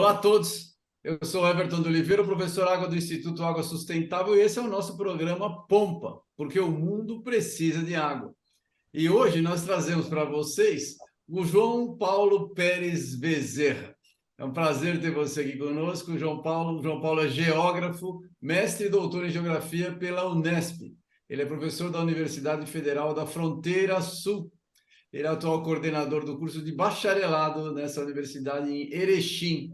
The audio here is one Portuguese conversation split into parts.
Olá a todos, eu sou Everton de Oliveira, professor Água do Instituto Água Sustentável, e esse é o nosso programa Pompa, porque o mundo precisa de água. E hoje nós trazemos para vocês o João Paulo Pérez Bezerra. É um prazer ter você aqui conosco. O João Paulo é geógrafo, mestre e doutor em geografia pela Unesp. Ele é professor da Universidade Federal da Fronteira Sul. Ele é atual coordenador do curso de bacharelado nessa universidade em Erechim.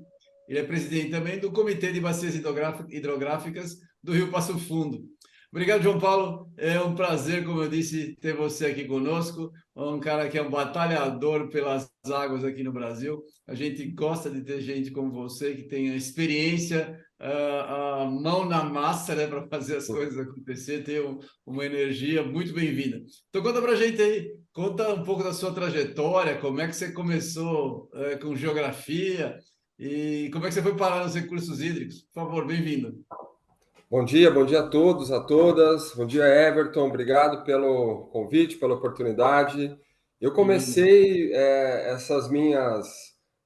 Ele é presidente também do Comitê de Bacias Hidrográficas do Rio Passo Fundo. Obrigado, João Paulo. É um prazer, como eu disse, ter você aqui conosco. Um cara que é um batalhador pelas águas aqui no Brasil. A gente gosta de ter gente como você, que tem a experiência, a mão na massa, né, para fazer as coisas acontecer, ter uma energia muito bem-vinda. Então, conta para a gente aí, conta um pouco da sua trajetória, como é que você começou com geografia e como é que você foi parar nos recursos hídricos. Por favor, bem-vindo. Bom dia a todos, a todas. Bom dia, Everton. Obrigado pelo convite, pela oportunidade. Eu Bem-vindo. comecei essas minhas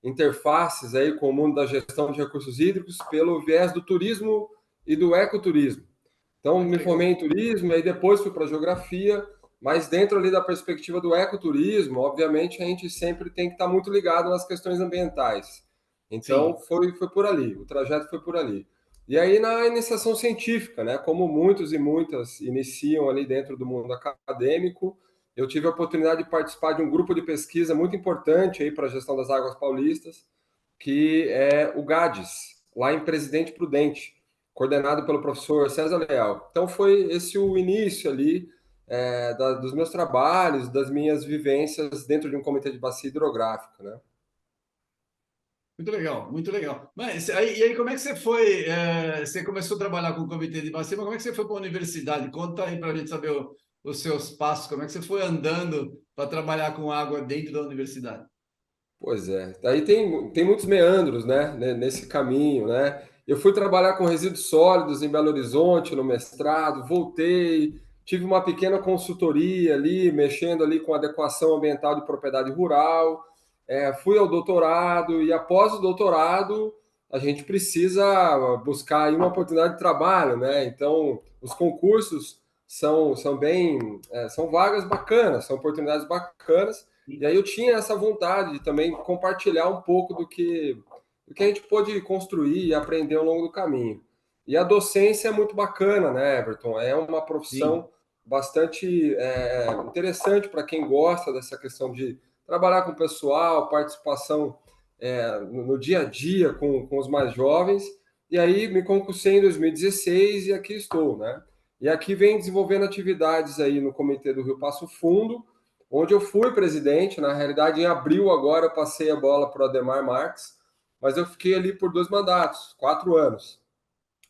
interfaces aí com o mundo da gestão de recursos hídricos pelo viés do turismo e do ecoturismo. Então, Ah, que me legal. formei em turismo, aí depois fui para geografia, mas dentro ali da perspectiva do ecoturismo, obviamente a gente sempre tem que estar muito ligado nas questões ambientais. Então, Sim. foi por ali, o trajeto foi por ali. E aí, na iniciação científica, né, como muitos e muitas iniciam ali dentro do mundo acadêmico, eu tive a oportunidade de participar de um grupo de pesquisa muito importante aí para a gestão das águas paulistas, que é o GADES, lá em Presidente Prudente, coordenado pelo professor César Leal. Então foi esse o início ali dos meus trabalhos, das minhas vivências dentro de um comitê de bacia hidrográfica, né? Muito legal, muito legal. Mas e aí, como é que você foi? Você começou a trabalhar com o Comitê de Bacia, mas como é que você foi para a universidade? Conta aí para a gente saber os seus passos, como é que você foi andando para trabalhar com água dentro da universidade? Pois é, daí tem muitos meandros, né, nesse caminho, né? Eu fui trabalhar com resíduos sólidos em Belo Horizonte no mestrado, voltei, tive uma pequena consultoria ali, mexendo ali com adequação ambiental de propriedade rural, fui ao doutorado e após o doutorado a gente precisa buscar aí uma oportunidade de trabalho, né? Então os concursos são vagas bacanas, são oportunidades bacanas. E aí eu tinha essa vontade de também compartilhar um pouco do que a gente pôde construir e aprender ao longo do caminho. E a docência é muito bacana, né, Everton? É uma Sim. profissão bastante interessante para quem gosta dessa questão de trabalhar com o pessoal, participação no dia a dia com os mais jovens. E aí me concursei em 2016 e aqui estou, né? E aqui vem desenvolvendo atividades aí no Comitê do Rio Passo Fundo, onde eu fui presidente. Na realidade, em abril agora eu passei a bola para o Ademar Marques, mas eu fiquei ali por 2 mandatos, 4 anos.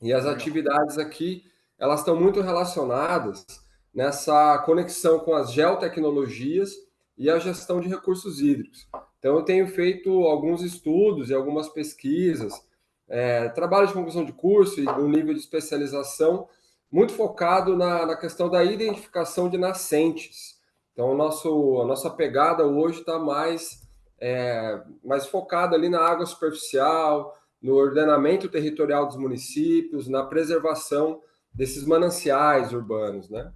E as Legal. atividades aqui, elas estão muito relacionadas nessa conexão com as geotecnologias e a gestão de recursos hídricos. Então, eu tenho feito alguns estudos e algumas pesquisas, trabalho de conclusão de curso e um nível de especialização muito focado na questão da identificação de nascentes. Então, a nossa pegada hoje está mais focada ali na água superficial, no ordenamento territorial dos municípios, na preservação desses mananciais urbanos, né?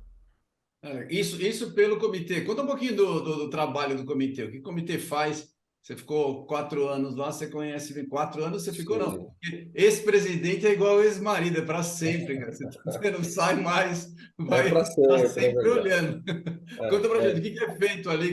Isso pelo comitê. Conta um pouquinho do trabalho do comitê. O que o comitê faz? Você ficou 4 anos lá, você conhece bem. 4 anos você ficou, não. Sim, Porque ex-presidente é igual ex-marido, é para sempre, cara. Você não sai mais, é vai para estar sempre, é sempre verdade. olhando. Conta pra gente, o que é feito ali,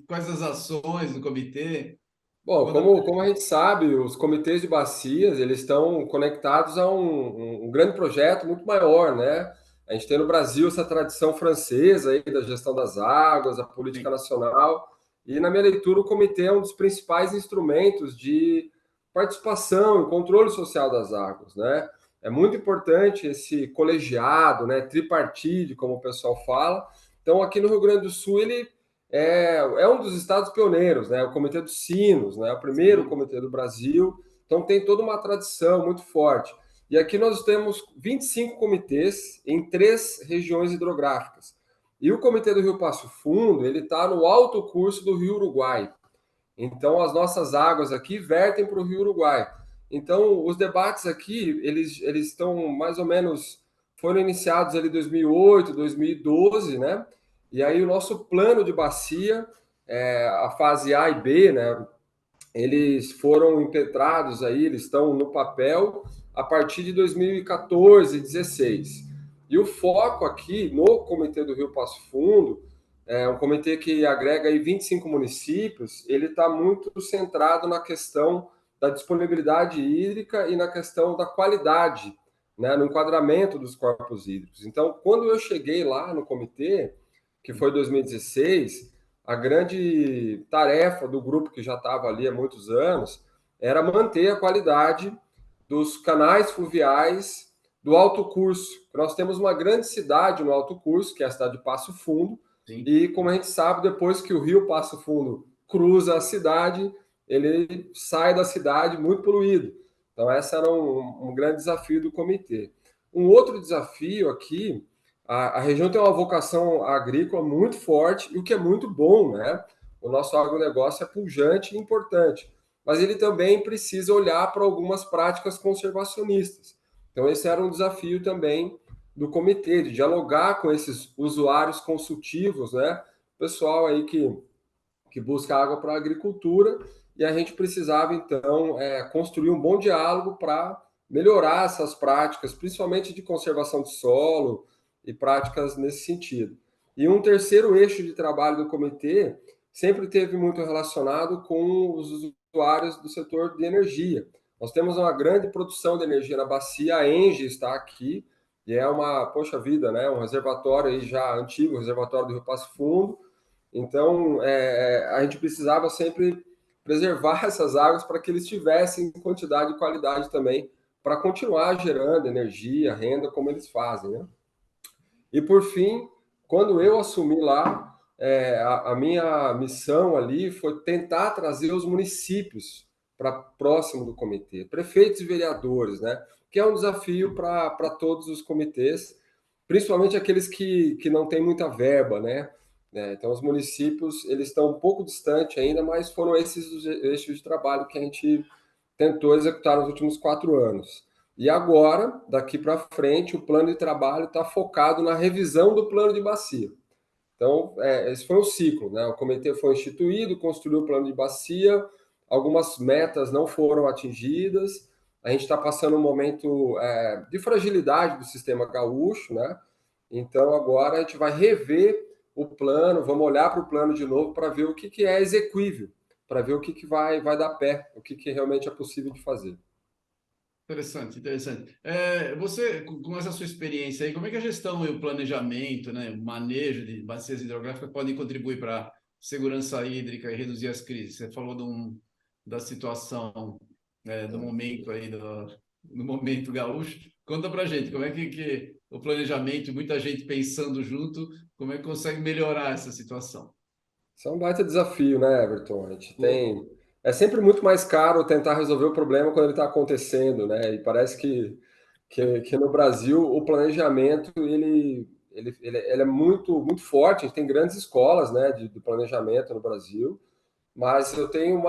quais as ações do comitê? Bom, Conta pra como a gente sabe, os comitês de bacias, eles estão conectados a um grande projeto muito maior, né? A gente tem no Brasil essa tradição francesa aí da gestão das águas, a política gente. nacional, e na minha leitura o comitê é um dos principais instrumentos de participação e controle social das águas, né? É muito importante esse colegiado, né, tripartite, como o pessoal fala. Então, aqui no Rio Grande do Sul, ele é um dos estados pioneiros, né? O Comitê dos Sinos, né? O primeiro Sim. comitê do Brasil. Então tem toda uma tradição muito forte. E aqui nós temos 25 comitês em 3 regiões hidrográficas. E o Comitê do Rio Passo Fundo, ele está no alto curso do Rio Uruguai. Então as nossas águas aqui vertem para o Rio Uruguai. Então, os debates aqui, eles estão mais ou menos, foram iniciados ali em 2008, 2012, né? E aí o nosso plano de bacia, a fase A e B, né? Eles foram impetrados aí, eles estão no papel a partir de 2014, 16. E o foco aqui no Comitê do Rio Passo Fundo, é um comitê que agrega aí 25 municípios, ele está muito centrado na questão da disponibilidade hídrica e na questão da qualidade, né, no enquadramento dos corpos hídricos. Então, quando eu cheguei lá no comitê, que foi 2016, a grande tarefa do grupo que já estava ali há muitos anos era manter a qualidade dos canais fluviais do Alto Curso. Nós temos uma grande cidade no Alto Curso, que é a cidade de Passo Fundo, Sim. e como a gente sabe, depois que o rio Passo Fundo cruza a cidade, ele sai da cidade muito poluído. Então, esse era um grande desafio do comitê. Um outro desafio aqui, a região tem uma vocação agrícola muito forte, e o que é muito bom, né? O nosso agronegócio é pujante e importante, mas ele também precisa olhar para algumas práticas conservacionistas. Então, esse era um desafio também do comitê, de dialogar com esses usuários consultivos, né? Pessoal aí que busca água para a agricultura, e a gente precisava, então, construir um bom diálogo para melhorar essas práticas, principalmente de conservação de solo e práticas nesse sentido. E um terceiro eixo de trabalho do comitê sempre teve muito relacionado com os usuários do setor de energia. Nós temos uma grande produção de energia na bacia, a Engie está aqui, e é uma, poxa vida, né, um reservatório aí já antigo, o reservatório do Rio Passo Fundo. Então, a gente precisava sempre preservar essas águas para que eles tivessem quantidade e qualidade também, para continuar gerando energia, renda, como eles fazem, né? E por fim, quando eu assumi lá, a minha missão ali foi tentar trazer os municípios para próximo do comitê, prefeitos e vereadores, né? Que é um desafio para todos os comitês, principalmente aqueles que não têm muita verba, né? Então, os municípios, eles estão um pouco distantes ainda, mas foram esses os eixos de trabalho que a gente tentou executar nos últimos 4 anos. E agora, daqui para frente, o plano de trabalho está focado na revisão do plano de bacia. Então, esse foi um ciclo, né? O comitê foi instituído, construiu o plano de bacia, algumas metas não foram atingidas, a gente está passando um momento de fragilidade do sistema gaúcho, né? Então, agora a gente vai rever o plano, vamos olhar para o plano de novo para ver o que é exequível, para ver o que vai dar pé, o que realmente é possível de fazer. Interessante, interessante. Você, com essa sua experiência aí, como é que a gestão e o planejamento, né, o manejo de bacias hidrográficas podem contribuir para a segurança hídrica e reduzir as crises? Você falou da situação, do momento aí, do momento gaúcho. Conta para gente, como é que o planejamento, muita gente pensando junto, como é que consegue melhorar essa situação? Isso é um baita desafio, né, Everton? A gente tem. É sempre muito mais caro tentar resolver o problema quando ele está acontecendo, né? E parece que no Brasil o planejamento ele é muito, muito forte. A gente tem grandes escolas, né, de planejamento no Brasil, mas eu tenho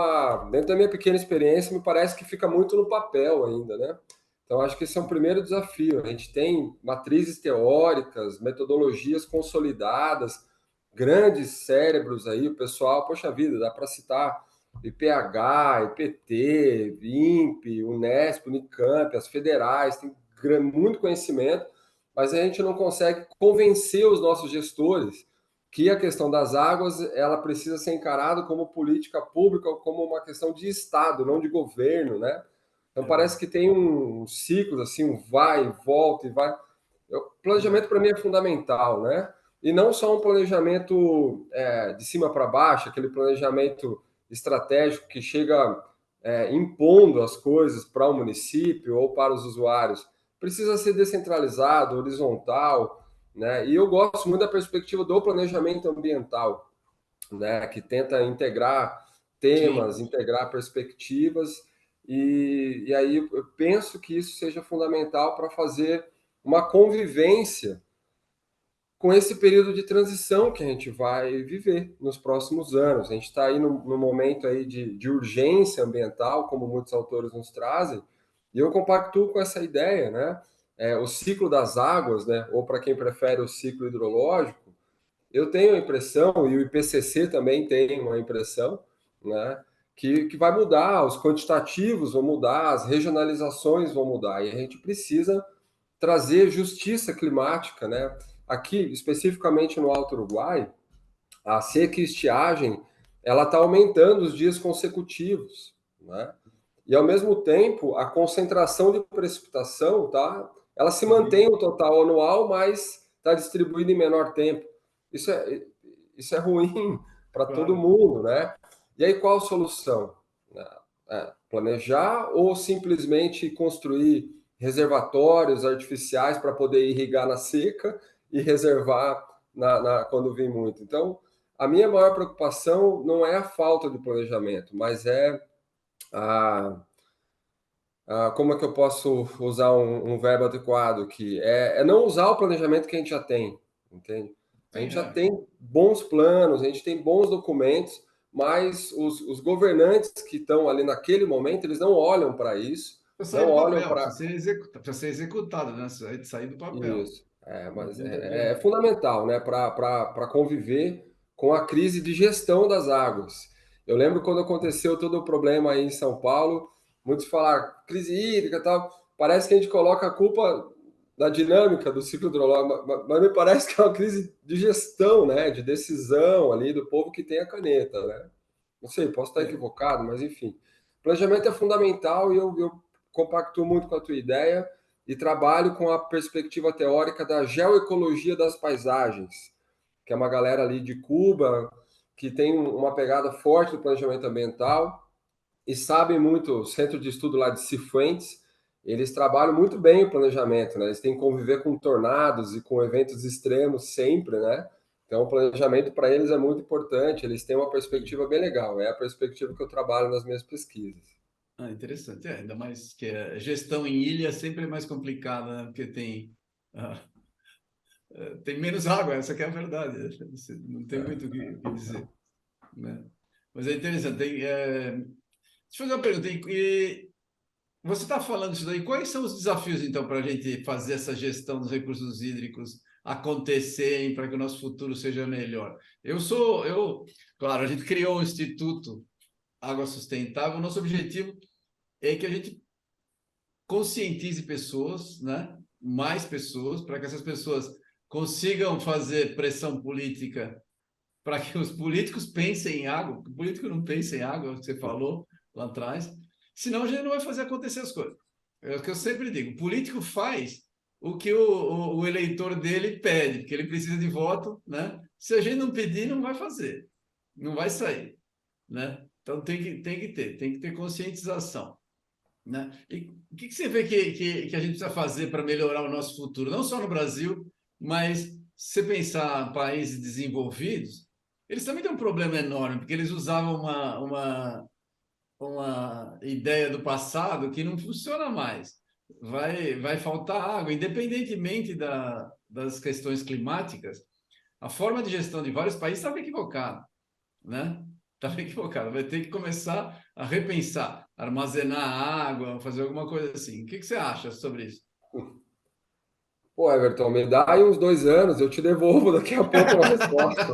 dentro da minha pequena experiência, me parece que fica muito no papel ainda, né? Então, acho que esse é um primeiro desafio. A gente tem matrizes teóricas, metodologias consolidadas, grandes cérebros aí, o pessoal, poxa vida, dá para citar IPH, IPT, INPE, Unesp, Unicamp, as federais, tem muito conhecimento, mas a gente não consegue convencer os nossos gestores que a questão das águas ela precisa ser encarada como política pública, como uma questão de Estado, não de governo, né? Então parece que tem um ciclo assim, um vai e volta e vai. O planejamento para mim é fundamental, né? E não só um planejamento de cima para baixo, aquele planejamento estratégico que chega impondo as coisas para o município ou para os usuários. Precisa ser descentralizado, horizontal, né? E eu gosto muito da perspectiva do planejamento ambiental, né? Que tenta integrar Sim. temas, integrar perspectivas, e aí eu penso que isso seja fundamental para fazer uma convivência com esse período de transição que a gente vai viver nos próximos anos. A gente está aí no momento aí de urgência ambiental, como muitos autores nos trazem, E eu compactuo com essa ideia, né? O ciclo das águas, né? Ou para quem prefere o ciclo hidrológico, eu tenho a impressão, e o IPCC também tem uma impressão, né? Que vai mudar, os quantitativos vão mudar, as regionalizações vão mudar, e a gente precisa trazer justiça climática, né? Aqui, especificamente no Alto Uruguai, a seca e estiagem, ela está aumentando os dias consecutivos, né? E ao mesmo tempo, a concentração de precipitação, tá? Ela se mantém o total anual, mas está distribuída em menor tempo. Isso é, isso é ruim para todo Claro. mundo, né? E aí qual a solução? Planejar ou simplesmente construir reservatórios artificiais para poder irrigar na seca e reservar quando vem muito? Então, a minha maior preocupação não é a falta de planejamento, mas é a, como é que eu posso usar um verbo adequado aqui? É não usar o planejamento que a gente já tem, entende? A Sim, gente já tem bons planos, a gente tem bons documentos, mas os governantes que estão ali naquele momento, eles não olham para isso, precisa sair não do olham papel, para precisa ser executado, né? Sair do papel. isso. Mas Não tem é jeito. fundamental, né, para conviver com a crise de gestão das águas. Eu lembro quando aconteceu todo o problema aí em São Paulo, muitos falaram crise hídrica e tal. Parece que a gente coloca a culpa da dinâmica do ciclo hidrológico, mas me parece que é uma crise de gestão, né, de decisão ali do povo que tem a caneta, né? Não sei, posso estar É. equivocado, mas enfim. Planejamento é fundamental e eu compactuo muito com a tua ideia e trabalho com a perspectiva teórica da geoecologia das paisagens, que é uma galera ali de Cuba que tem uma pegada forte do planejamento ambiental e sabe muito, o centro de estudo lá de Cifuentes, eles trabalham muito bem o planejamento, né? Eles têm que conviver com tornados e com eventos extremos sempre, né? Então, o planejamento para eles é muito importante, eles têm uma perspectiva bem legal, é a perspectiva que eu trabalho nas minhas pesquisas. Ah, interessante. Ainda mais que a gestão em ilha sempre é mais complicada, né? Porque ah, tem menos água, essa que é a verdade, né? Você não tem muito o que dizer, né? Mas é interessante. Deixa eu fazer uma pergunta. Você está falando isso daí, quais são os desafios, então, para a gente fazer essa gestão dos recursos hídricos acontecerem para que o nosso futuro seja melhor? Claro, a gente criou o Instituto Água Sustentável, o nosso objetivo é que a gente conscientize pessoas, né? Mais pessoas, para que essas pessoas consigam fazer pressão política para que os políticos pensem em água. O político não pensa em água, é o que você falou lá atrás. Senão a gente não vai fazer acontecer as coisas. É o que eu sempre digo. O político faz o que o eleitor dele pede, porque ele precisa de voto, né? Se a gente não pedir, não vai fazer, não vai sair, né? Então tem que ter conscientização, né? E o que você vê que a gente precisa fazer para melhorar o nosso futuro? Não só no Brasil, mas se você pensar em países desenvolvidos, eles também têm um problema enorme, porque eles usavam uma ideia do passado que não funciona mais. Vai faltar água, independentemente das questões climáticas. A forma de gestão de vários países estava equivocada, né? Estava equivocada. Vai ter que começar a repensar, armazenar água, fazer alguma coisa assim. O que você acha sobre isso? Pô, Everton, me dá aí uns 2 anos, eu te devolvo daqui a pouco uma resposta.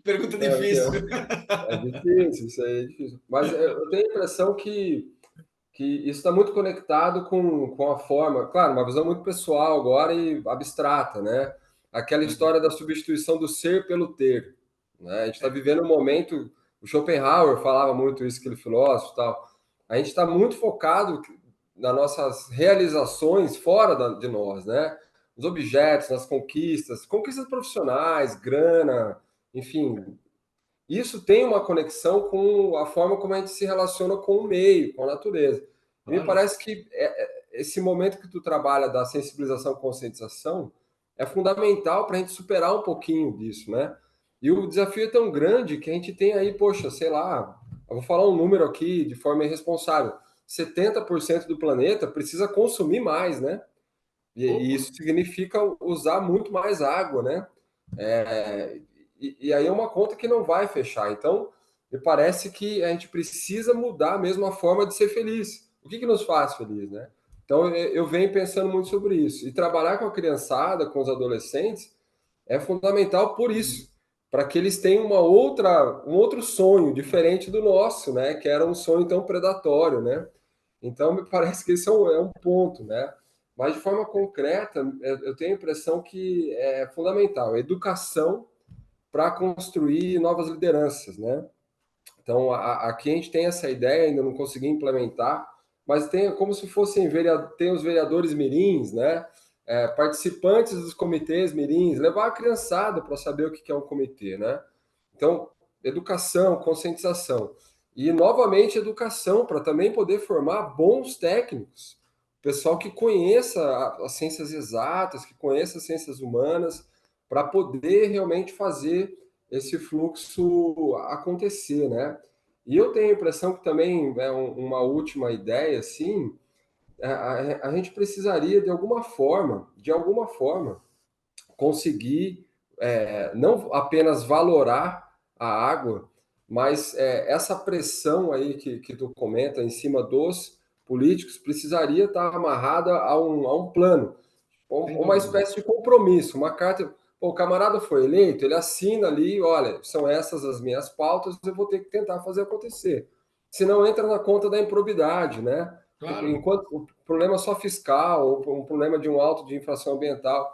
Pergunta É, difícil. é difícil, isso aí é difícil. Mas eu tenho a impressão que isso está muito conectado com a forma, claro, uma visão muito pessoal agora e abstrata, né? Aquela história da substituição do ser pelo ter, né? A gente está vivendo um momento, o Schopenhauer falava muito isso, aquele filósofo e tal. A gente está muito focado nas nossas realizações fora de nós, né? Os objetos, nas conquistas profissionais, grana, enfim, isso tem uma conexão com a forma como a gente se relaciona com o meio, com a natureza. E me Claro. parece que esse momento que tu trabalha da sensibilização, conscientização, é fundamental para a gente superar um pouquinho disso, né? E o desafio é tão grande que a gente tem aí, poxa, sei lá, eu vou falar um número aqui de forma irresponsável. 70% do planeta precisa consumir mais, né? E Opa, isso significa usar muito mais água, né? E aí é uma conta que não vai fechar. Então, me parece que a gente precisa mudar mesmo a forma de ser feliz. o que nos faz feliz, né? Então, eu venho pensando muito sobre isso. E trabalhar com a criançada, com os adolescentes, é fundamental por isso, para que eles tenham um outro sonho, diferente do nosso, né? Que era um sonho tão predatório, né? Então, me parece que esse é um ponto, né? Mas, de forma concreta, eu tenho a impressão que é fundamental. Educação para construir novas lideranças, né? Então, aqui a gente tem essa ideia, ainda não consegui implementar, mas tem como se fossem tem os vereadores mirins, né? Participantes dos comitês mirins, levar a criançada para saber o que é um comitê, né? Então, educação, conscientização. E, novamente, educação, para também poder formar bons técnicos. Pessoal que conheça as ciências exatas, que conheça as ciências humanas, para poder realmente fazer esse fluxo acontecer, né? E eu tenho a impressão que também é uma última ideia, assim, a gente precisaria de alguma forma, conseguir não apenas valorar a água, mas essa pressão aí que tu comenta em cima dos políticos precisaria estar amarrada a um plano, Sem uma dúvida. espécie de compromisso, uma carta. Pô, o camarada foi eleito, ele assina ali, olha, são essas as minhas pautas, eu vou ter que tentar fazer acontecer. Senão entra na conta da improbidade, né? Claro. Enquanto o problema é só fiscal, ou um problema de um auto de infração ambiental,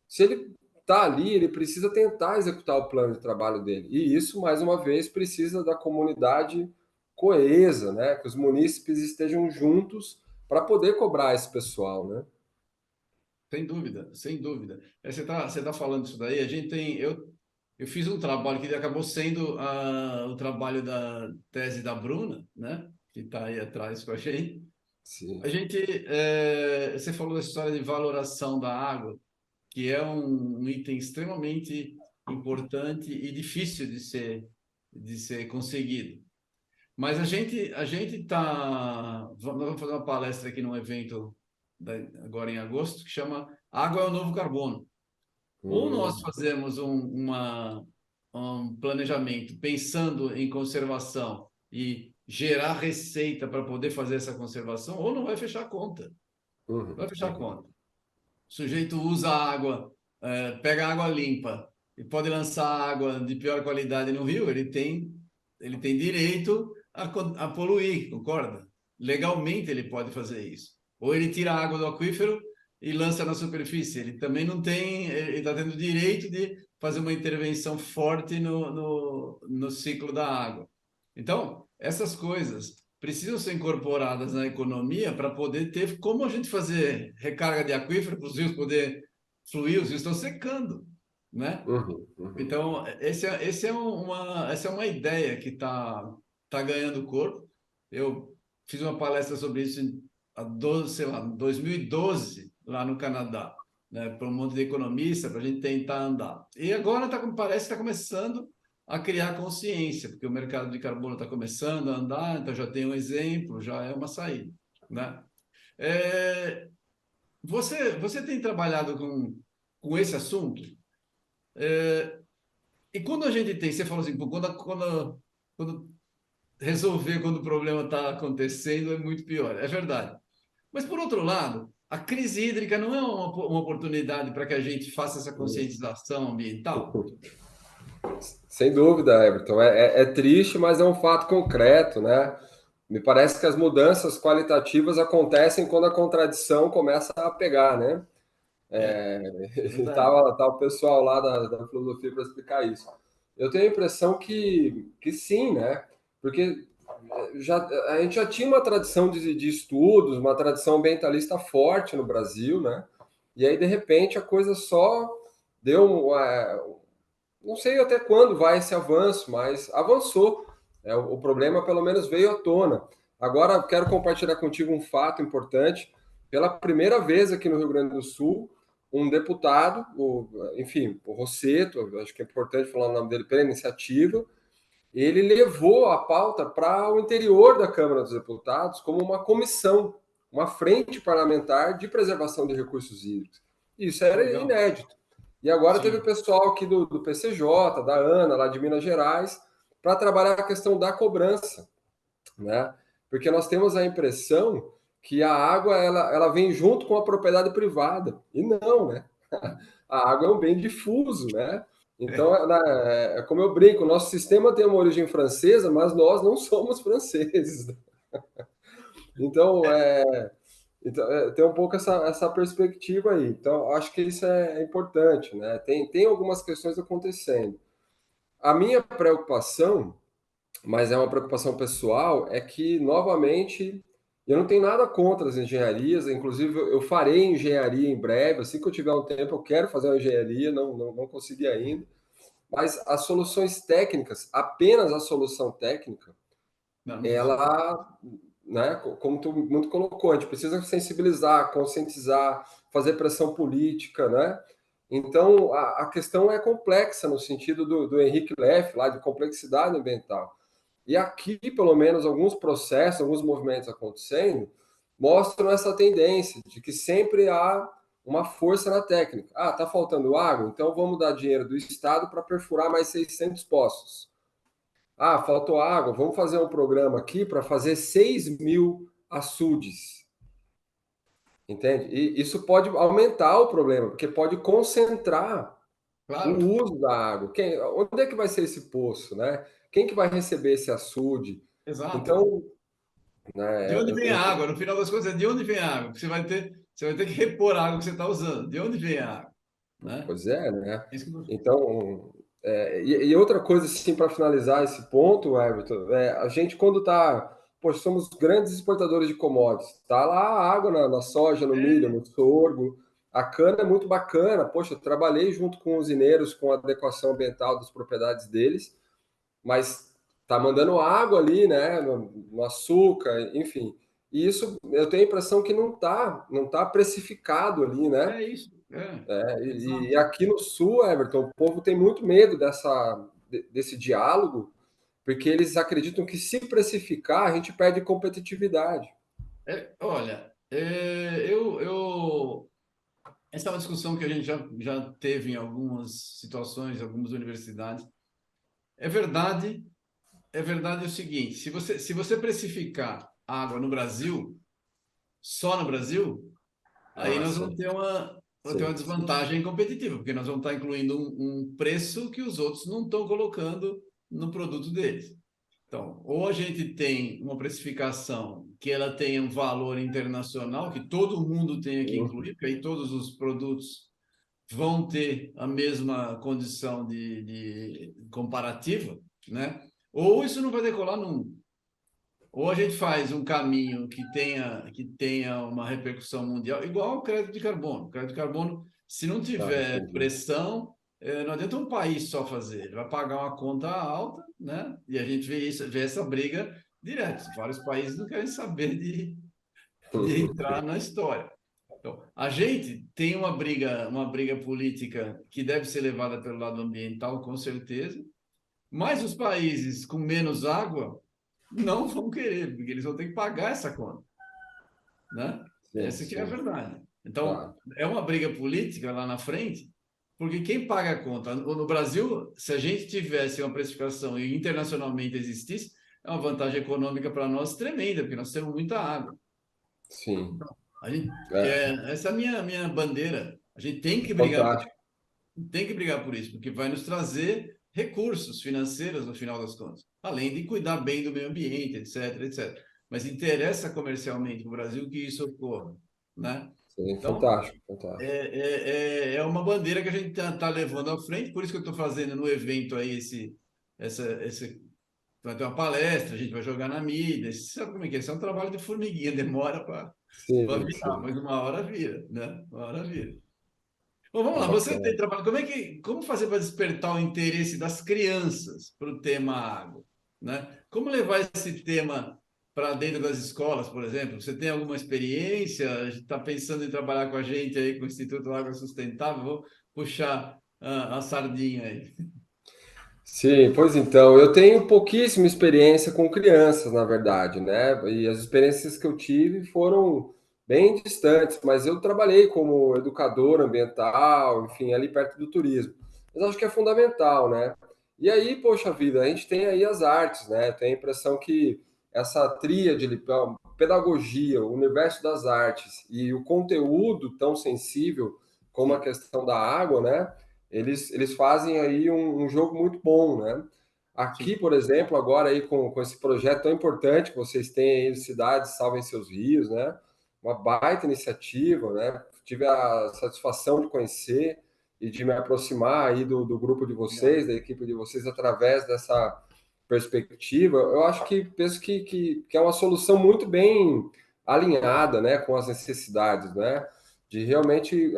se ele está ali, ele precisa tentar executar o plano de trabalho dele. E isso, mais uma vez, precisa da comunidade coesa, né? Que os munícipes estejam juntos para poder cobrar esse pessoal, né? Sem dúvida, sem dúvida. Você tá falando isso daí. A gente tem, eu fiz um trabalho que acabou sendo o trabalho da tese da Bruna, né? Que está aí atrás com a gente. Sim. A gente, você falou da história de valoração da água, que é um item extremamente importante e difícil de ser conseguido. Mas a gente está, nós vamos fazer uma palestra aqui num evento agora em agosto que chama Água é o Novo Carbono. Ou nós Hum, fazemos um planejamento pensando em conservação e gerar receita para poder fazer essa conservação, ou não vai fechar a conta. Não vai fechar a uhum. conta. O sujeito usa água, pega água limpa e pode lançar água de pior qualidade no rio, ele tem direito a poluir, concorda? Legalmente ele pode fazer isso. Ou ele tira a água do aquífero e lança na superfície. Ele também não tem, ele está tendo direito de fazer uma intervenção forte no ciclo da água. Então, essas coisas precisam ser incorporadas na economia para poder ter como a gente fazer recarga de aquífero para os rios poder fluir, os rios estão secando, né? Uhum, uhum. Então, essa é uma ideia que tá ganhando corpo. Eu fiz uma palestra sobre isso há 12, sei lá, 2012, lá no Canadá, né, para um monte de economista, para a gente tentar andar. E agora parece que está começando a criar consciência, porque o mercado de carbono está começando a andar, então já tem um exemplo, já é uma saída, né? É, você tem trabalhado com esse assunto? E quando a gente tem, você falou assim, pô, quando resolver quando o problema está acontecendo é muito pior, é verdade. Mas por outro lado, a crise hídrica não é uma oportunidade para que a gente faça essa conscientização ambiental? Sem dúvida, Everton. É triste, mas é um fato concreto, né? Me parece que as mudanças qualitativas acontecem quando a contradição começa a pegar, né? É, é E verdade. tá o pessoal lá da filosofia para explicar isso. Eu tenho a impressão que sim, né? Porque a gente já tinha uma tradição de estudos, uma tradição ambientalista forte no Brasil, né? E aí, de repente, a coisa só deu não sei até quando vai esse avanço, mas avançou. O problema, pelo menos, veio à tona. Agora, quero compartilhar contigo um fato importante. Pela primeira vez aqui no Rio Grande do Sul, um deputado, enfim, o Rosseto, acho que é importante falar o nome dele pela iniciativa, ele levou a pauta para o interior da Câmara dos Deputados como uma comissão, uma frente parlamentar de preservação de recursos hídricos. Isso Que era legal. inédito. E agora teve o Sim. pessoal aqui do PCJ, da ANA, lá de Minas Gerais, para trabalhar a questão da cobrança, né? Porque nós temos a impressão que a água ela vem junto com a propriedade privada. E não, né? A água é um bem difuso, né? Então, é como eu brinco, o nosso sistema tem uma origem francesa, mas nós não somos franceses. Então, tem um pouco essa perspectiva aí. Então, acho que isso é importante, né? Tem algumas questões acontecendo. A minha preocupação, mas é uma preocupação pessoal, é que, novamente, eu não tenho nada contra as engenharias, inclusive eu farei engenharia em breve, assim que eu tiver um tempo, eu quero fazer uma engenharia, não consegui ainda, mas as soluções técnicas, apenas a solução técnica, Não, não funciona. ela, né, como tu muito colocou, a gente precisa sensibilizar, conscientizar, fazer pressão política, né? Então, a questão é complexa no sentido do Henrique Leff, lá de complexidade ambiental. E aqui, pelo menos, alguns processos, alguns movimentos acontecendo, mostram essa tendência de que sempre há uma força na técnica. Ah, está faltando água? Então vamos dar dinheiro do Estado para perfurar mais 600 poços. Ah, faltou água? Vamos fazer um programa aqui para fazer 6.000 açudes. Entende? E isso pode aumentar o problema, porque pode concentrar o Claro, uso da água. Onde é que vai ser esse poço, né? Quem que vai receber esse açude? exato. Então, De né, onde vem a água? No final das contas, é de onde vem a água? Você vai ter que repor a água que você está usando. De onde vem a água? Né? pois é, né? É isso que Então, e outra coisa, assim, para finalizar esse ponto, Everton, a gente quando está, poxa, somos grandes exportadores de commodities, tá lá a água na soja, no milho, no sorgo, a cana é muito bacana, poxa, eu trabalhei junto com usineiros com a adequação ambiental das propriedades deles, mas tá mandando água ali, né, no açúcar, enfim, e isso eu tenho a impressão que não tá precificado ali, né? é isso. É, E exato. aqui no Sul, Everton, o povo tem muito medo desse diálogo, porque eles acreditam que se precificar, a gente perde competitividade. Olha, essa é uma discussão que a gente já teve em algumas situações, algumas universidades. É verdade, é verdade o seguinte: se você precificar água no Brasil, só no Brasil, aí Ah, nós sim, vamos ter uma sim, desvantagem competitiva, porque nós vamos estar incluindo um preço que os outros não estão colocando no produto deles. Então, ou a gente tem uma precificação que ela tenha um valor internacional, que todo mundo tenha que uhum, incluir, porque aí todos os produtos vão ter a mesma condição de comparativa, né? Ou isso não vai decolar nunca. Ou a gente faz um caminho que tenha uma repercussão mundial, igual o crédito de carbono. O crédito de carbono, se não tá, tiver entendi. pressão, não adianta um país só fazer. Ele vai pagar uma conta alta, né? E a gente vê essa briga direto. Vários países não querem saber de entrar na história. Então, a gente tem uma briga política que deve ser levada pelo lado ambiental, com certeza, mas os países com menos água não vão querer, porque eles vão ter que pagar essa conta, né? Sim, Essa que é a sim, verdade. Então, tá, é uma briga política lá na frente, porque quem paga a conta? No Brasil, se a gente tivesse uma precificação e internacionalmente existisse, é uma vantagem econômica para nós tremenda, porque nós temos muita água. sim, Essa é a minha bandeira. A gente fantástico. tem que brigar por isso, porque vai nos trazer recursos financeiros no final das contas, além de cuidar bem do meio ambiente, etc, etc. Mas interessa comercialmente para o Brasil que isso ocorra, né? Sim, Então, fantástico, fantástico. é uma bandeira que a gente está levando à frente, por isso que eu estou fazendo no evento aí vai ter uma palestra, a gente vai jogar na mídia, você sabe como é que é? Isso é um trabalho de formiguinha, demora para Sim, virar, sim, mas uma hora vira, né? Uma hora vira. Bom, vamos é lá, você tem bacana. trabalho. Como fazer para despertar o interesse das crianças para o tema água, né? Como levar esse tema para dentro das escolas, por exemplo? Você tem alguma experiência? Está pensando em trabalhar com a gente aí, com o Instituto Água Sustentável? Vou puxar a sardinha aí. Sim, pois então, eu tenho pouquíssima experiência com crianças, na verdade, né? E as experiências que eu tive foram bem distantes, mas eu trabalhei como educador ambiental, enfim, ali perto do turismo. Mas acho que é fundamental, né? E aí, poxa vida, a gente tem aí as artes, né? Tenho a impressão que essa tríade, pedagogia, o universo das artes e o conteúdo tão sensível como a Sim, questão da água, né? Eles fazem aí um jogo muito bom, né? Aqui, sim. por exemplo, agora aí com esse projeto tão importante que vocês têm aí, Cidades Salvem Seus Rios, né? Uma baita iniciativa, né? Tive a satisfação de conhecer e de me aproximar aí do grupo de Legal. vocês, da equipe de vocês, através dessa perspectiva. Eu acho que penso que é uma solução muito bem alinhada, né, com as necessidades, né? De realmente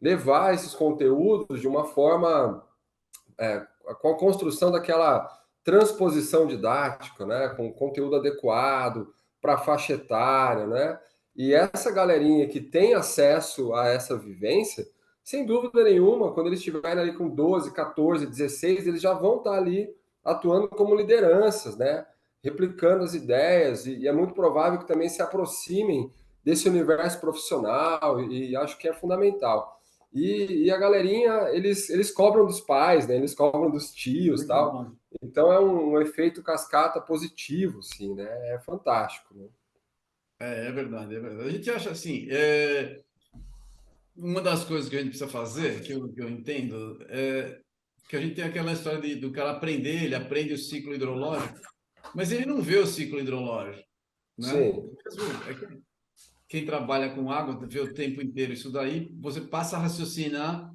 levar esses conteúdos de uma forma com a construção daquela transposição didática, né, com conteúdo adequado para a faixa etária, né? E essa galerinha que tem acesso a essa vivência, sem dúvida nenhuma, quando eles estiverem ali com 12, 14, 16, eles já vão estar ali atuando como lideranças, né? Replicando as ideias, e é muito provável que também se aproximem desse universo profissional, e acho que é fundamental. E a galerinha, eles cobram dos pais, né? Eles cobram dos tios, Muito tal. bom. Então é um efeito cascata positivo, assim, né? É fantástico, né? É verdade, é verdade. A gente acha assim, uma das coisas que a gente precisa fazer, que eu entendo, é que a gente tem aquela história do cara aprender, ele aprende o ciclo hidrológico, mas ele não vê o ciclo hidrológico, né? Sim, É que quem trabalha com água vê o tempo inteiro isso daí, você passa a raciocinar,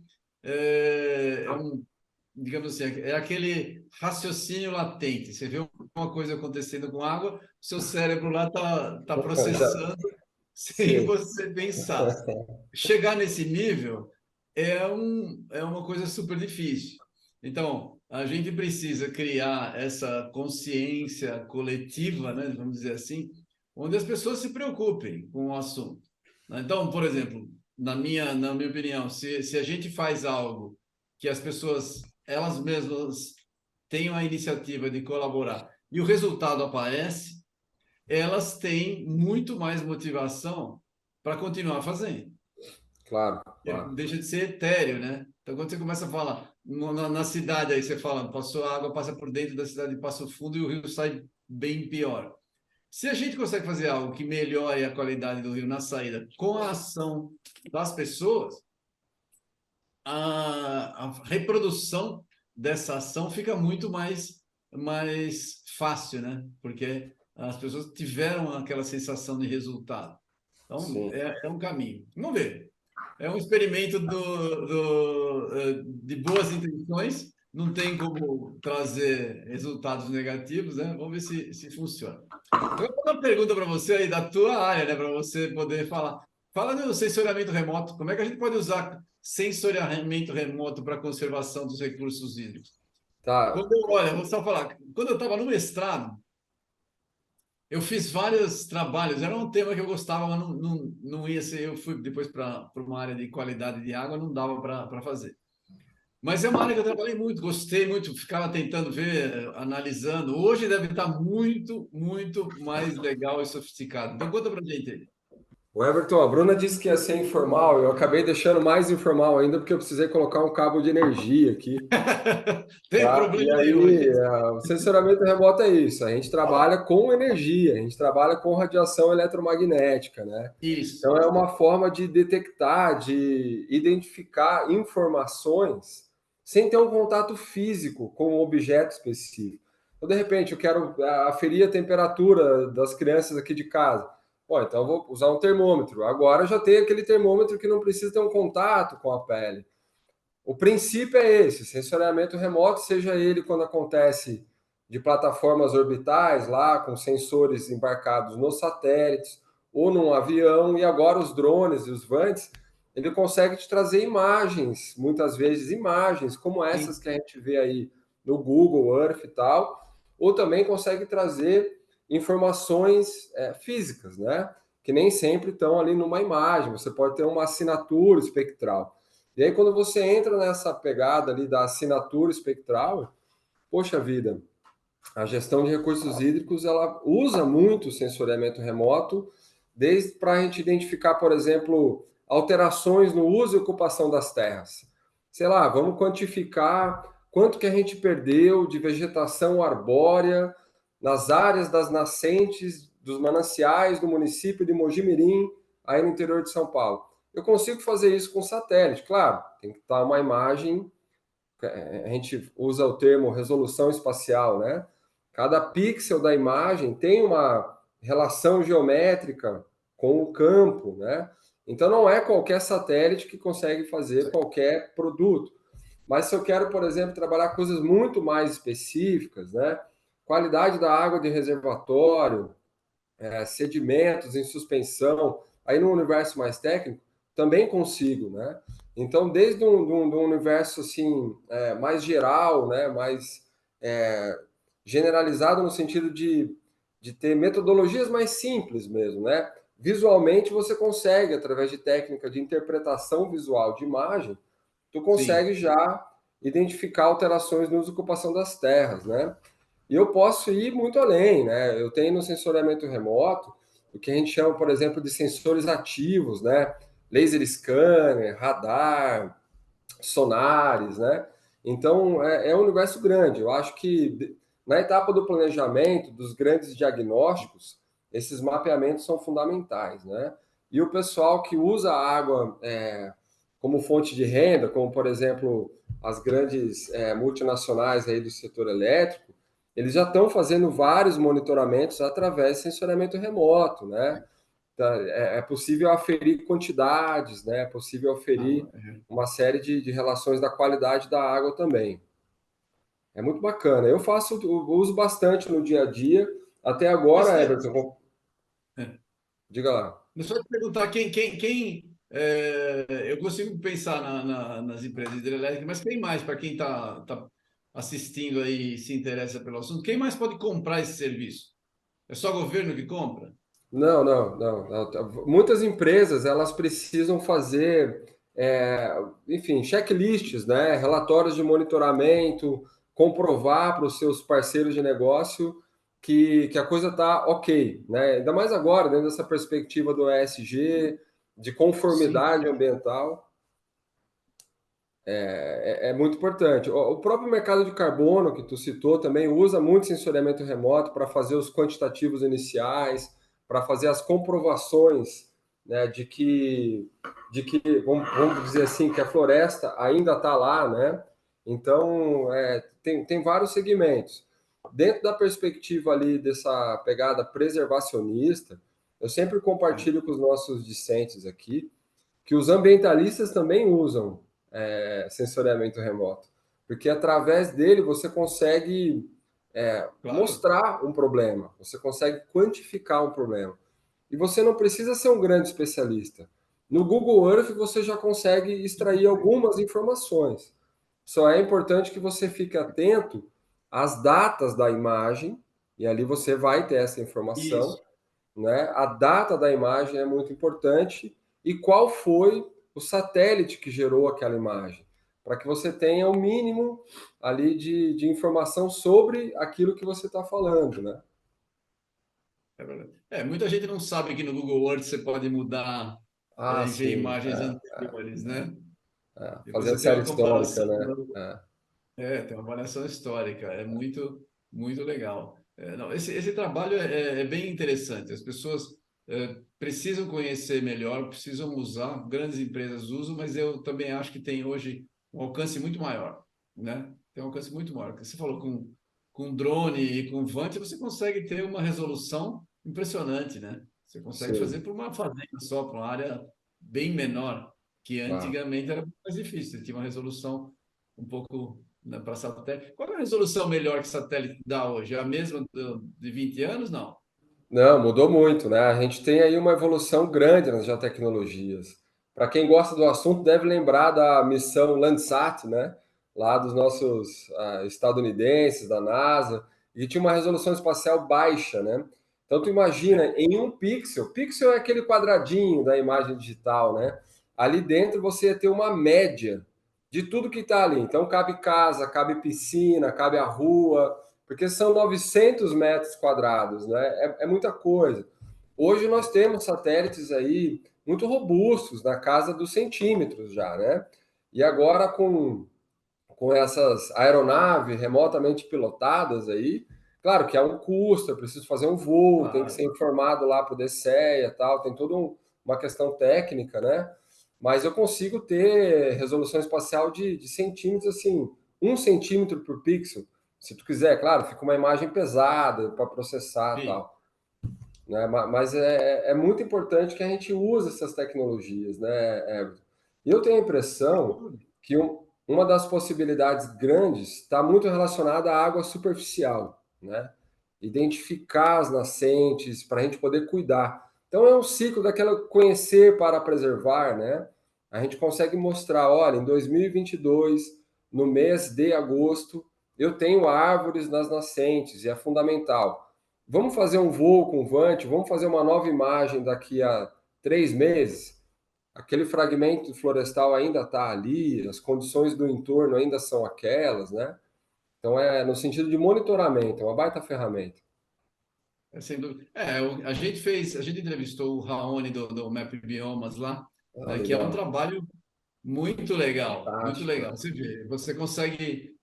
digamos assim, é aquele raciocínio latente. Você vê uma coisa acontecendo com água, seu cérebro lá tá já, processando sem sim, você pensar. Chegar nesse nível é uma coisa super difícil. Então, a gente precisa criar essa consciência coletiva, né, vamos dizer assim, onde as pessoas se preocupem com o assunto. Então, por exemplo, na minha opinião, se a gente faz algo que as pessoas, elas mesmas, tenham a iniciativa de colaborar e o resultado aparece, elas têm muito mais motivação para continuar fazendo. claro, claro. Deixa de ser etéreo, né? Então, quando você começa a falar na cidade, aí você fala, passou a água, passa por dentro da cidade de Passo Fundo e o rio sai bem pior. Se a gente consegue fazer algo que melhore a qualidade do rio na saída com a ação das pessoas, a reprodução dessa ação fica muito mais fácil, né? Porque as pessoas tiveram aquela sensação de resultado. Então, Sim. é um caminho. Vamos ver. É um experimento de boas intenções, não tem como trazer resultados negativos, né? Vamos ver se funciona. Agora, eu vou dar uma pergunta para você aí da tua área, né? Para você poder falar. Fala do sensoriamento remoto. Como é que a gente pode usar sensoriamento remoto para a conservação dos recursos hídricos? Tá. Olha, vou só falar. Quando eu estava no mestrado, eu fiz vários trabalhos. Era um tema que eu gostava, mas não ia ser. Eu fui depois para uma área de qualidade de água, não dava para fazer. Mas é uma área que eu trabalhei muito, gostei muito, ficava tentando ver, analisando. Hoje deve estar muito, muito mais legal e sofisticado. Então, conta para gente aí. O Everton, a Bruna disse que ia ser informal, eu acabei deixando mais informal ainda porque eu precisei colocar um cabo de energia aqui. Tem Tá? E problema nenhum. aí, o sensoramento remoto é isso. A gente trabalha com energia, a gente trabalha com radiação eletromagnética, né? Isso. Então é uma forma de detectar, de identificar informações sem ter um contato físico com um objeto específico. Então, de repente, eu quero aferir a temperatura das crianças aqui de casa. Pô, então eu vou usar um termômetro. Agora já tem aquele termômetro que não precisa ter um contato com a pele. O princípio é esse, sensoriamento remoto, seja ele quando acontece de plataformas orbitais, lá com sensores embarcados nos satélites, ou num avião, e agora os drones e os vantes, ele consegue te trazer imagens, muitas vezes imagens, como essas Sim, que a gente vê aí no Google Earth e tal, ou também consegue trazer informações físicas, né? Que nem sempre estão ali numa imagem, você pode ter uma assinatura espectral. E aí, quando você entra nessa pegada ali da assinatura espectral, poxa vida, a gestão de recursos hídricos ela usa muito o sensoriamento remoto, desde para a gente identificar, por exemplo, alterações no uso e ocupação das terras. Sei lá, vamos quantificar quanto que a gente perdeu de vegetação arbórea nas áreas das nascentes dos mananciais do município de Mogi-mirim, aí no interior de São Paulo. Eu consigo fazer isso com satélite, claro, tem que estar uma imagem, a gente usa o termo resolução espacial, né? Cada pixel da imagem tem uma relação geométrica com o campo, né? Então não é qualquer satélite que consegue fazer qualquer produto. Mas se eu quero, por exemplo, trabalhar coisas muito mais específicas, né? Qualidade da água de reservatório, sedimentos em suspensão, aí no universo mais técnico, também consigo, né? Então, desde um universo assim, mais geral, né? Mais generalizado no sentido de ter metodologias mais simples mesmo, né? Visualmente você consegue, através de técnica de interpretação visual de imagem, tu Sim, consegue já identificar alterações na ocupação das terras, né? E eu posso ir muito além, né? Eu tenho no sensoriamento remoto o que a gente chama, por exemplo, de sensores ativos, né? Laser scanner, radar, sonares, né? Então é um universo grande. Eu acho que na etapa do planejamento, dos grandes diagnósticos, esses mapeamentos são fundamentais, né? E o pessoal que usa a água como fonte de renda, como por exemplo as grandes multinacionais aí do setor elétrico, eles já estão fazendo vários monitoramentos através de sensoriamento remoto, né? É possível aferir quantidades, né? É possível aferir água. É. uma série de relações da qualidade da água também. É muito bacana. Eu uso bastante no dia a dia. Até Mas agora, Everton, é, diga lá. mas só te perguntar eu consigo pensar nas empresas hidrelétricas, mas quem mais, para quem tá assistindo aí e se interessa pelo assunto, quem mais pode comprar esse serviço? É só governo que compra? Não, não, não, não. Muitas empresas elas precisam fazer, enfim, checklists, né? Relatórios de monitoramento, comprovar para os seus parceiros de negócio que a coisa está ok, né? Ainda mais agora, dentro dessa perspectiva do ESG, de Sim, conformidade ambiental, é muito importante. O próprio mercado de carbono que tu citou também usa muito sensoriamento remoto para fazer os quantitativos iniciais, para fazer as comprovações, né, de que vamos dizer assim, que a floresta ainda está lá, né? Então, tem vários segmentos. Dentro da perspectiva ali dessa pegada preservacionista, eu sempre é. compartilho com os nossos discentes aqui que os ambientalistas também usam sensoriamento remoto, porque através dele você consegue Claro. mostrar um problema, você consegue quantificar um problema. E você não precisa ser um grande especialista. No Google Earth você já consegue extrair algumas informações. Só é importante que você fique atento às datas da imagem, e ali você vai ter essa informação, Isso. né? A data da imagem é muito importante e qual foi o satélite que gerou aquela imagem, para que você tenha o mínimo ali de informação sobre aquilo que você está falando, né? É verdade. Muita gente não sabe que no Google Earth você pode mudar Ah, e ver sim, imagens anteriores, né? Depois fazendo você tem série uma histórica, comparação. né? Tem uma avaliação histórica, é muito, muito legal. Não, esse trabalho é bem interessante. As pessoas precisam conhecer melhor, precisam usar, grandes empresas usam, mas eu também acho que tem hoje um alcance muito maior, né? Tem um alcance muito maior. Você falou com drone e com Vant, você consegue ter uma resolução impressionante, né? Você consegue fazer Sim. para uma fazenda só, para uma área bem menor, que Ah. antigamente era mais difícil, tinha uma resolução um pouco para satélite. Qual é a resolução melhor que satélite dá hoje? É a mesma de 20 anos? Não. Não, mudou muito, né? A gente tem aí uma evolução grande nas geotecnologias. Para quem gosta do assunto, deve lembrar da missão Landsat, né? Lá dos nossos estadunidenses, da NASA, e tinha uma resolução espacial baixa, né? Então, tu imagina, É. em um pixel é aquele quadradinho da imagem digital, né? Ali dentro você ia ter uma média de tudo que está ali. Então, cabe casa, cabe piscina, cabe a rua, porque são 900 metros quadrados, né? É muita coisa. Hoje nós temos satélites aí muito robustos, na casa dos centímetros já, né? E agora com essas aeronaves remotamente pilotadas aí, Claro que é um custo, eu preciso fazer um voo, tem que Claro. ser informado lá para o DCEA e tal, tem toda uma questão técnica, né? Mas eu consigo ter resolução espacial de centímetros, assim, 1 centímetro por pixel. Se tu quiser, claro, fica uma imagem pesada para processar e Sim. tal. Né? Mas é muito importante que a gente use essas tecnologias, né, Everton? E eu tenho a impressão que uma das possibilidades grandes está muito relacionada à água superficial, né? Identificar as nascentes para a gente poder cuidar. Então é um ciclo daquela conhecer para preservar, né? A gente consegue mostrar, olha, em 2022, no mês de agosto, eu tenho árvores nas nascentes e é fundamental. Vamos fazer um voo com o Vant, vamos fazer uma nova imagem daqui a 3 meses. Aquele fragmento florestal ainda está ali, as condições do entorno ainda são aquelas, né? Então é no sentido de monitoramento, é uma baita ferramenta. Sem dúvida. A gente entrevistou o Raoni do Map Biomas lá, Ah, né, que é um legal. trabalho muito legal, muito Fantástico. legal. Você vê, você consegue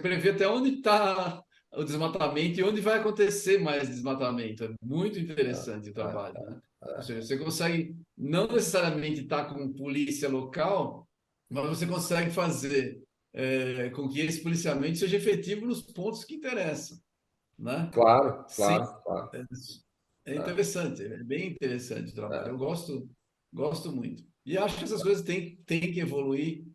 prever até onde está o desmatamento e onde vai acontecer mais desmatamento. É muito interessante o trabalho, né? Ou seja, você consegue não necessariamente estar com polícia local, mas você consegue fazer com que esse policiamento seja efetivo nos pontos que interessam, né? Claro, Sim, claro, claro. é é interessante, é bem interessante o trabalho. Eu gosto muito. E acho que essas coisas têm que evoluir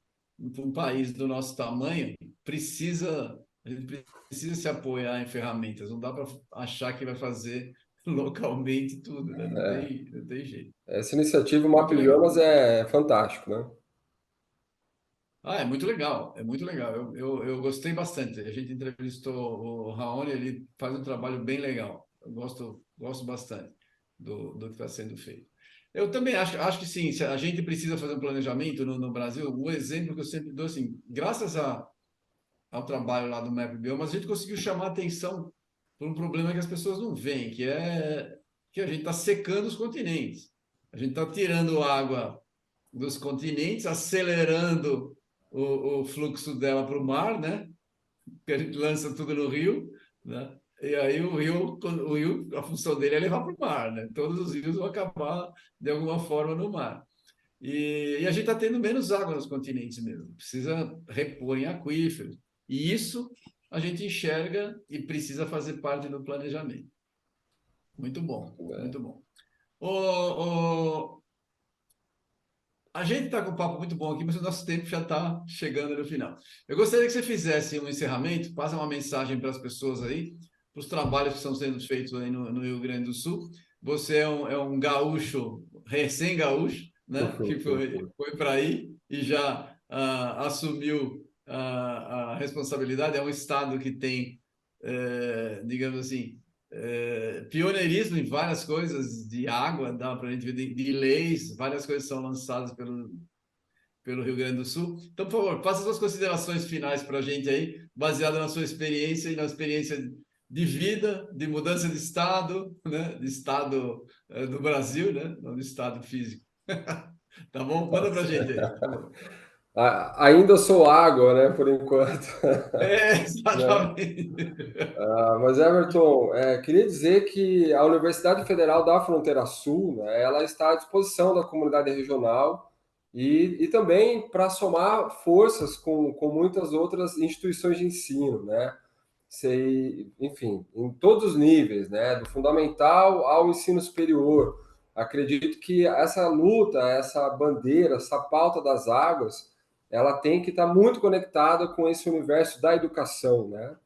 para um país do nosso tamanho. A gente precisa se apoiar em ferramentas. Não dá para achar que vai fazer localmente tudo, né? Não tem jeito. Essa iniciativa, o Map Muito legal. Biomas, é fantástico, né? Ah, é muito legal, é muito legal. Eu gostei bastante. A gente entrevistou o Raoni, ele faz um trabalho bem legal. Eu gosto bastante do que está sendo feito. Eu também acho que sim, se a gente precisa fazer um planejamento no Brasil. O exemplo que eu sempre dou, assim, graças ao trabalho lá do Map Biomas, a gente conseguiu chamar atenção para um problema que as pessoas não veem, que é que a gente está secando os continentes. A gente está tirando água dos continentes, acelerando o fluxo dela para o mar, né? Que a gente lança tudo no rio, né? E aí o rio, a função dele é levar para o mar, né? Todos os rios vão acabar de alguma forma no mar. E a gente está tendo menos água nos continentes mesmo. Precisa repor em aquíferos. E isso a gente enxerga e precisa fazer parte do planejamento. Muito bom, muito bom. O, A gente está com um papo muito bom aqui, mas o nosso tempo já está chegando no final. Eu gostaria que você fizesse um encerramento, passa uma mensagem para as pessoas aí, para os trabalhos que estão sendo feitos aí no Rio Grande do Sul. Você é um gaúcho, recém-gaúcho, né? Que foi para aí e já assumiu a responsabilidade. É um estado que tem, digamos assim, pioneirismo em várias coisas de água, dá para a gente ver de leis, várias coisas são lançadas pelo Rio Grande do Sul. Então, por favor, faça suas considerações finais para a gente aí, baseada na sua experiência e na experiência de vida, de mudança de estado, né? De estado do Brasil, né? Não de estado físico. Tá bom? Manda para a gente aí, por favor. Ainda sou água, né, por enquanto. Né? Exatamente. Mas, Everton, queria dizer que a Universidade Federal da Fronteira Sul, né, ela está à disposição da comunidade regional e também para somar forças com muitas outras instituições de ensino, né? Sei, enfim, em todos os níveis, né, do fundamental ao ensino superior. Acredito que essa luta, essa bandeira, essa pauta das águas, ela tem que estar muito conectada com esse universo da educação, né?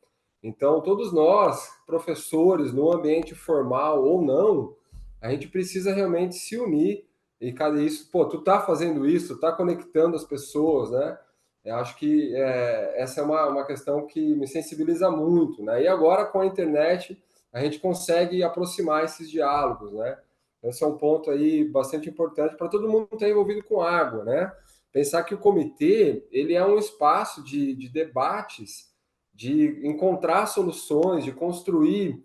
Então, todos nós, professores, no ambiente formal ou não, a gente precisa realmente se unir e cada isso, pô, tu tá fazendo isso, tá conectando as pessoas, né? Eu acho que essa é uma questão que me sensibiliza muito, né? E agora com a internet a gente consegue aproximar esses diálogos, né? Esse é um ponto aí bastante importante para todo mundo que está envolvido com água, né? Pensar que o comitê ele é um espaço de debates, de encontrar soluções, de construir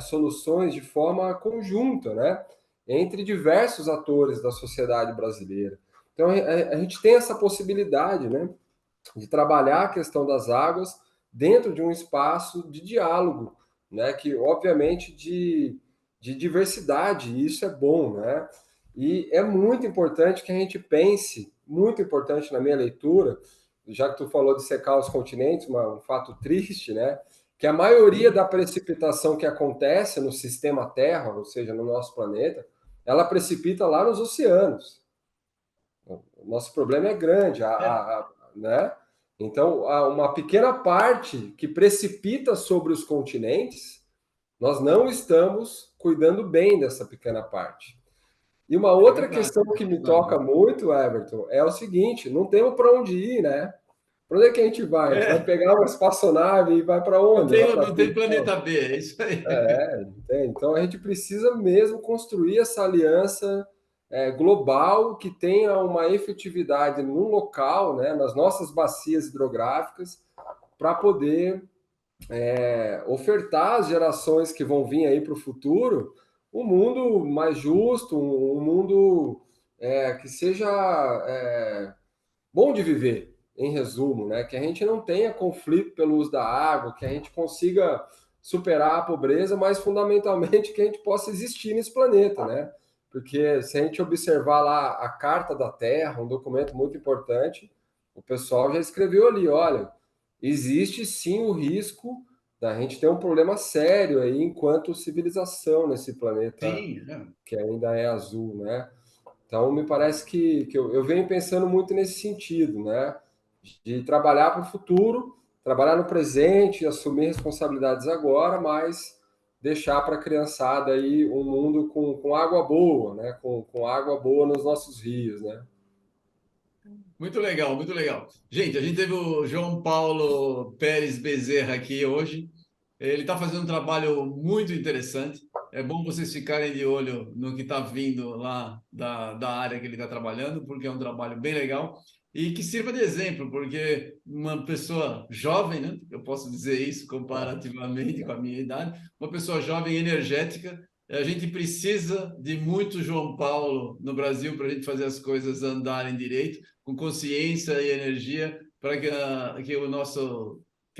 soluções de forma conjunta, né? Entre diversos atores da sociedade brasileira. Então a gente tem essa possibilidade, né? De trabalhar a questão das águas dentro de um espaço de diálogo, né? Que, obviamente, de diversidade, e isso é bom, né? E é muito importante que a gente pense, muito importante na minha leitura, já que tu falou de secar os continentes, um fato triste, né? Que a maioria da precipitação que acontece no sistema Terra, ou seja, no nosso planeta, ela precipita lá nos oceanos. O nosso problema é grande, né? Então, uma pequena parte que precipita sobre os continentes, nós não estamos cuidando bem dessa pequena parte. E uma É outra verdade, questão que é me verdade. toca muito, Everton, é o seguinte: não temos para onde ir, né? Para onde é que a gente vai? A gente vai É, pegar uma espaçonave e vai para onde? Vai para não tem Plutão? planeta B, é isso aí. Entende? Então a gente precisa mesmo construir essa aliança global que tenha uma efetividade no local, né, nas nossas bacias hidrográficas, para poder ofertar às gerações que vão vir aí para o futuro um mundo mais justo, um mundo que seja bom de viver, em resumo, né? Que a gente não tenha conflito pelo uso da água, que a gente consiga superar a pobreza, mas fundamentalmente que a gente possa existir nesse planeta, né? Porque se a gente observar lá a Carta da Terra, um documento muito importante, o pessoal já escreveu ali, olha, existe sim o risco da gente ter um problema sério aí enquanto civilização nesse planeta Sim, é. que ainda é azul, né? Então, me parece que eu venho pensando muito nesse sentido, né? De trabalhar para o futuro, trabalhar no presente, assumir responsabilidades agora, mas deixar para a criançada aí um mundo com água boa, né? Com água boa nos nossos rios, né? Muito legal, muito legal. Gente, a gente teve o João Paulo Pérez Bezerra aqui hoje. Ele está fazendo um trabalho muito interessante. É bom vocês ficarem de olho no que está vindo lá da área que ele está trabalhando, porque é um trabalho bem legal e que sirva de exemplo, porque uma pessoa jovem, né? Eu posso dizer isso comparativamente com a minha idade, uma pessoa jovem, energética. A gente precisa de muito João Paulo no Brasil para a gente fazer as coisas andarem direito, com consciência e energia, para que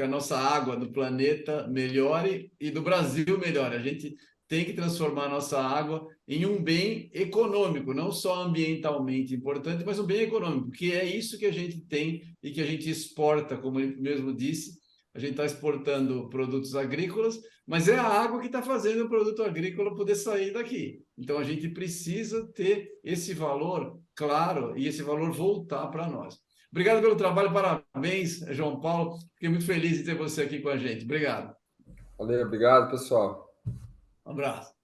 a nossa água do planeta melhore e do Brasil melhore. A gente tem que transformar a nossa água em um bem econômico, não só ambientalmente importante, mas um bem econômico, que é isso que a gente tem e que a gente exporta, como ele mesmo disse. A gente está exportando produtos agrícolas, mas é a água que está fazendo o produto agrícola poder sair daqui. Então a gente precisa ter esse valor claro e esse valor voltar para nós. Obrigado pelo trabalho, parabéns, João Paulo. Fiquei muito feliz de ter você aqui com a gente. Obrigado. Valeu, obrigado, pessoal. Um abraço.